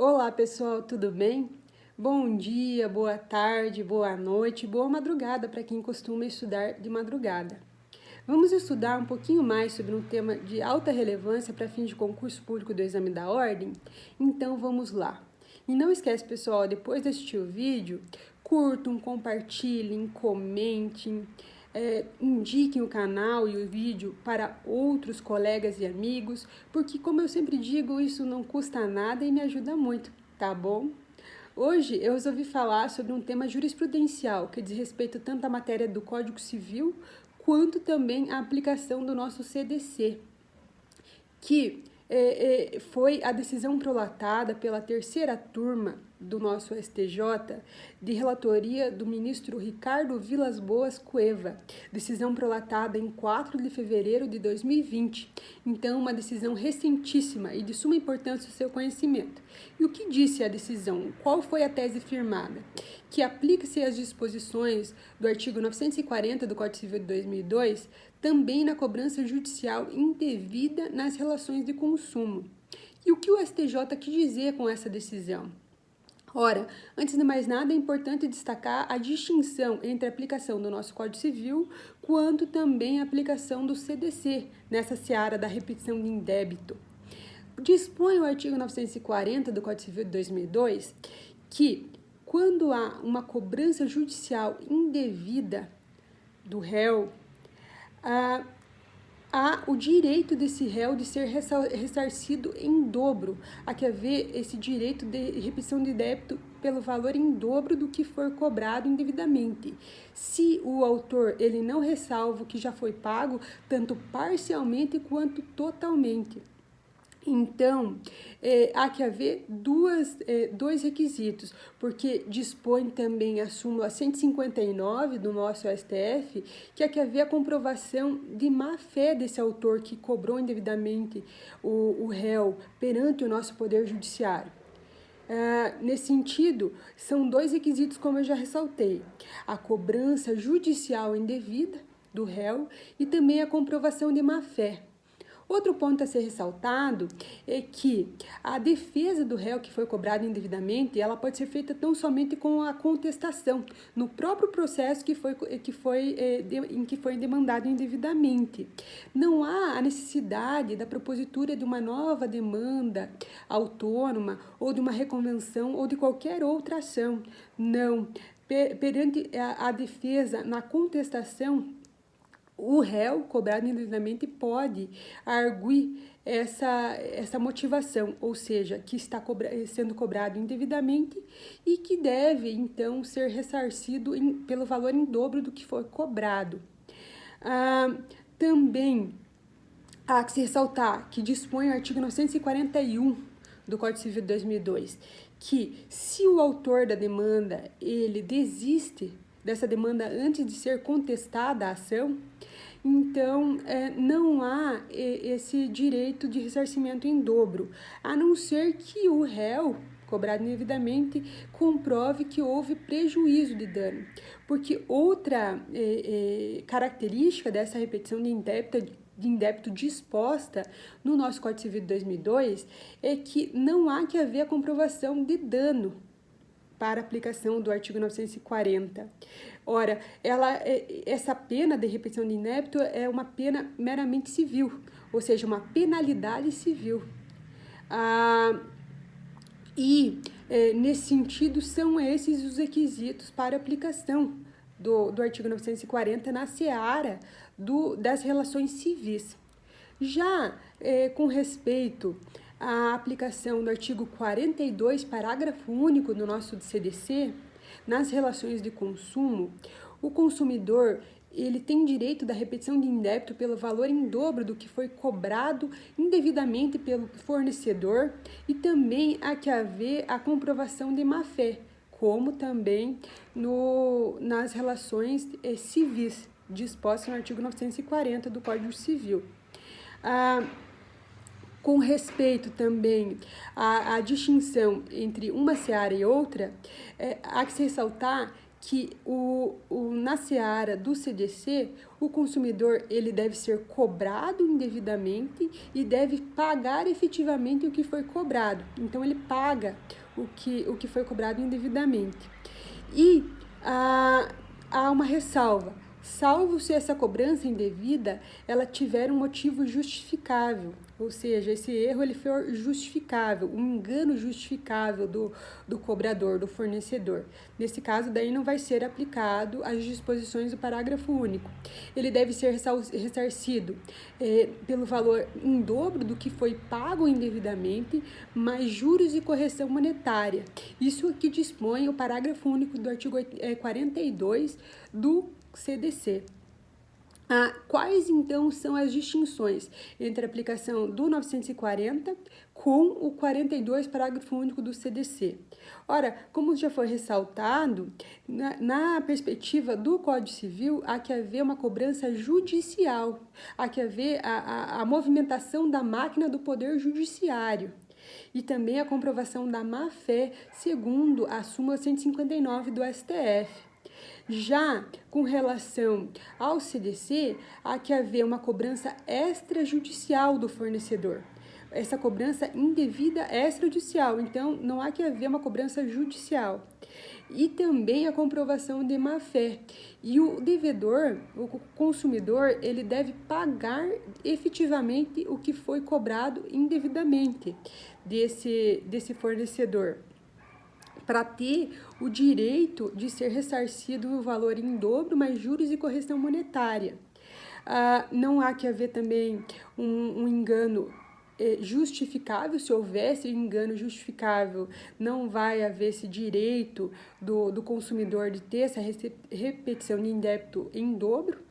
Olá pessoal, tudo bem? Bom dia, boa tarde, boa noite, boa madrugada para quem costuma estudar de madrugada. Vamos estudar um pouquinho mais sobre um tema de alta relevância para fins de concurso público do Exame da Ordem? Então vamos lá. E não esquece, pessoal, depois de assistir o vídeo, curtam, compartilhem, comentem, indiquem o canal e o vídeo para outros colegas e amigos, porque, como eu sempre digo, isso não custa nada e me ajuda muito, tá bom? Hoje eu resolvi falar sobre um tema jurisprudencial que diz respeito tanto à matéria do Código Civil quanto também à aplicação do nosso CDC, que foi a decisão prolatada pela terceira turma do nosso STJ, de relatoria do ministro Ricardo Vilas Boas Cueva, decisão prolatada em 4 de fevereiro de 2020. Então, uma decisão recentíssima e de suma importância o seu conhecimento. E o que disse a decisão? Qual foi a tese firmada? Que aplica-se as disposições do artigo 940 do Código Civil de 2002 também na cobrança judicial indevida nas relações de consumo. E o que o STJ quis dizer com essa decisão? Ora, antes de mais nada, é importante destacar a distinção entre a aplicação do nosso Código Civil quanto também a aplicação do CDC, nessa seara da repetição de indébito. Dispõe o artigo 940 do Código Civil de 2002 que, quando há uma cobrança judicial indevida do réu, há o direito desse réu de ser ressarcido em dobro. Há que haver esse direito de repetição de débito pelo valor em dobro do que for cobrado indevidamente. Se o autor ele não ressalva o que já foi pago, tanto parcialmente quanto totalmente. Então, há que haver dois requisitos, porque dispõe também a súmula 159 do nosso STF, que há que haver a comprovação de má-fé desse autor que cobrou indevidamente o réu perante o nosso Poder Judiciário. Nesse sentido, são dois requisitos, como eu já ressaltei: a cobrança judicial indevida do réu e também a comprovação de má-fé. Outro ponto a ser ressaltado é que a defesa do réu que foi cobrado indevidamente, ela pode ser feita tão somente com a contestação, no próprio processo em que foi demandado indevidamente. Não há a necessidade da propositura de uma nova demanda autônoma ou de uma reconvenção ou de qualquer outra ação. Não. Perante a defesa na contestação, o réu cobrado indevidamente pode arguir essa motivação, ou seja, que está sendo cobrado indevidamente e que deve, então, ser ressarcido pelo valor em dobro do que foi cobrado. Também há que se ressaltar que dispõe o artigo 941 do Código Civil de 2002, que se o autor da demanda ele desiste dessa demanda antes de ser contestada a ação, então não há esse direito de ressarcimento em dobro, a não ser que o réu cobrado indevidamente comprove que houve prejuízo de dano. Porque outra característica dessa repetição de indébito disposta no nosso Código Civil de 2002 é que não há que haver a comprovação de dano para aplicação do artigo 940. Ora, essa pena de repetição de indébito é uma pena meramente civil, ou seja, uma penalidade civil. Nesse sentido, são esses os requisitos para aplicação do artigo 940 na seara das relações civis. Já com respeito à aplicação do artigo 42, parágrafo único do nosso CDC, nas relações de consumo, o consumidor ele tem direito da repetição de indébito pelo valor em dobro do que foi cobrado indevidamente pelo fornecedor e também há que haver a comprovação de má-fé, como também nas relações civis, dispostas no artigo 940 do Código Civil. Com respeito também à distinção entre uma seara e outra, há que se ressaltar que na seara do CDC, o consumidor ele deve ser cobrado indevidamente e deve pagar efetivamente o que foi cobrado. Então, ele paga o que foi cobrado indevidamente. E há uma ressalva: salvo se essa cobrança indevida ela tiver um motivo justificável, ou seja, esse erro ele for justificável, um engano justificável do cobrador, do fornecedor. Nesse caso, daí não vai ser aplicado as disposições do parágrafo único. Ele deve ser ressarcido pelo valor em dobro do que foi pago indevidamente, mais juros e correção monetária. Isso que dispõe o parágrafo único do artigo 42 do CDC. Quais, então, são as distinções entre a aplicação do 940 com o 42, parágrafo único do CDC? Ora, como já foi ressaltado, na perspectiva do Código Civil, há que haver uma cobrança judicial, há que haver a movimentação da máquina do Poder Judiciário e também a comprovação da má-fé, segundo a súmula 159 do STF. Já com relação ao CDC, há que haver uma cobrança extrajudicial do fornecedor. Essa cobrança indevida extrajudicial, então não há que haver uma cobrança judicial. E também a comprovação de má-fé. E o devedor, o consumidor, ele deve pagar efetivamente o que foi cobrado indevidamente desse fornecedor, para ter o direito de ser ressarcido no valor em dobro, mais juros e correção monetária. Não há que haver também um engano justificável. Se houvesse engano justificável, não vai haver esse direito do consumidor de ter essa repetição de indébito em dobro.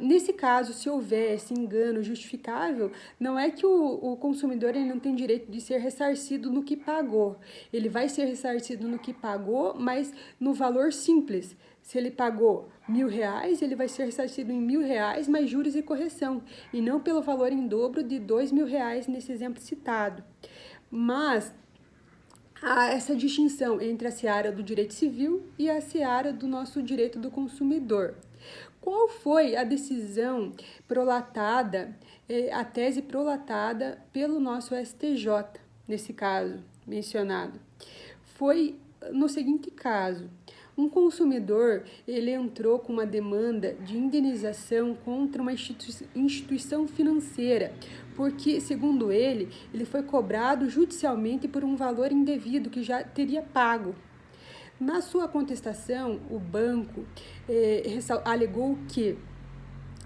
Nesse caso, se houvesse engano justificável, não é que o consumidor ele não tem direito de ser ressarcido no que pagou. Ele vai ser ressarcido no que pagou, mas no valor simples. Se ele pagou R$1.000, ele vai ser ressarcido em R$1.000 mais juros e correção, e não pelo valor em dobro de R$2.000 nesse exemplo citado. Mas há essa distinção entre a seara do direito civil e a seara do nosso direito do consumidor. Qual foi a decisão prolatada, a tese prolatada pelo nosso STJ, nesse caso mencionado? Foi no seguinte caso: um consumidor ele entrou com uma demanda de indenização contra uma instituição financeira, porque, segundo ele foi cobrado judicialmente por um valor indevido que já teria pago. Na sua contestação, o banco alegou que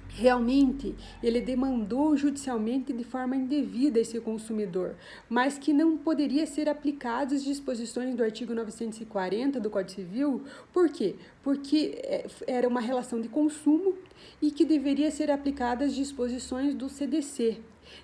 realmente ele demandou judicialmente de forma indevida esse consumidor, mas que não poderia ser aplicadas as disposições do artigo 940 do Código Civil. Por quê? Porque era uma relação de consumo e que deveria ser aplicadas as disposições do CDC.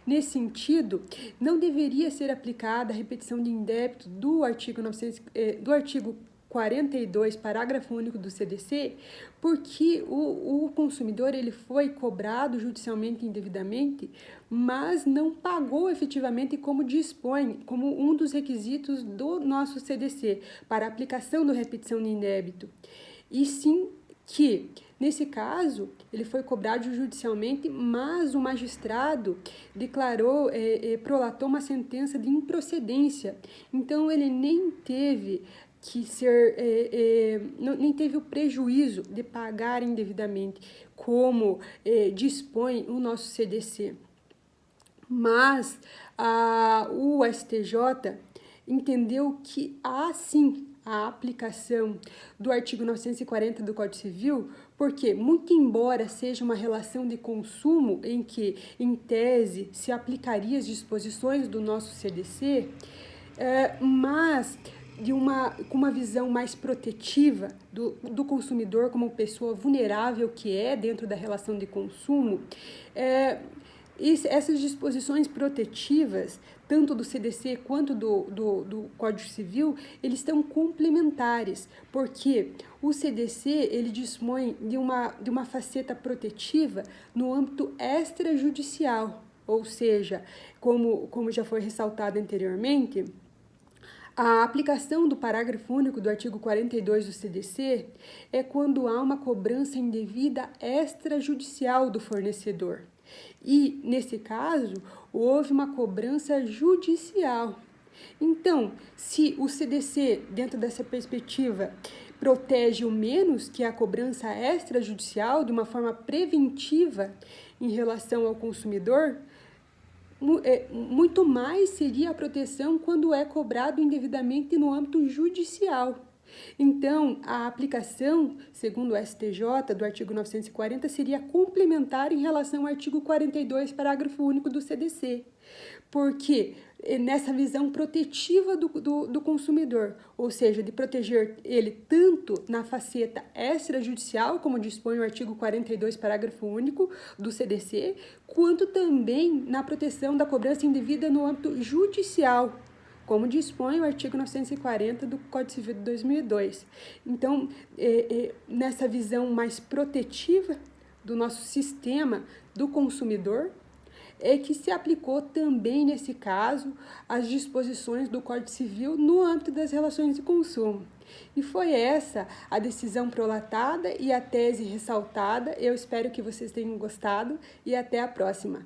Nesse sentido, não deveria ser aplicada a repetição de indébito do artigo 42, parágrafo único do CDC, porque o consumidor ele foi cobrado judicialmente indevidamente, mas não pagou efetivamente como dispõe, como um dos requisitos do nosso CDC para a aplicação da repetição de indébito. E sim que, nesse caso, ele foi cobrado judicialmente, mas o magistrado declarou, prolatou uma sentença de improcedência. Então, ele nem teve que ser, nem teve o prejuízo de pagar indevidamente, como dispõe o nosso CDC. Mas o STJ entendeu que há sim a aplicação do artigo 940 do Código Civil, porque, muito embora seja uma relação de consumo em que, em tese, se aplicaria as disposições do nosso CDC, mas com uma visão mais protetiva do consumidor como pessoa vulnerável que é dentro da relação de consumo, essas disposições protetivas, tanto do CDC quanto do Código Civil, eles estão complementares, porque o CDC ele dispõe de uma faceta protetiva no âmbito extrajudicial, ou seja, como já foi ressaltado anteriormente, A aplicação do parágrafo único do artigo 42 do CDC é quando há uma cobrança indevida extrajudicial do fornecedor. E, nesse caso, houve uma cobrança judicial. Então, se o CDC, dentro dessa perspectiva, protege o menos, que é a cobrança extrajudicial, de uma forma preventiva em relação ao consumidor, muito mais seria a proteção quando é cobrado indevidamente no âmbito judicial. Então, a aplicação, segundo o STJ, do artigo 940, seria complementar em relação ao artigo 42, parágrafo único do CDC, porque nessa visão protetiva do consumidor, ou seja, de proteger ele tanto na faceta extrajudicial, como dispõe o artigo 42, parágrafo único do CDC, quanto também na proteção da cobrança indevida no âmbito judicial, como dispõe o artigo 940 do Código Civil de 2002. Então, nessa visão mais protetiva do nosso sistema do consumidor, é que se aplicou também, nesse caso, as disposições do Código Civil no âmbito das relações de consumo. E foi essa a decisão prolatada e a tese ressaltada. Eu espero que vocês tenham gostado e até a próxima.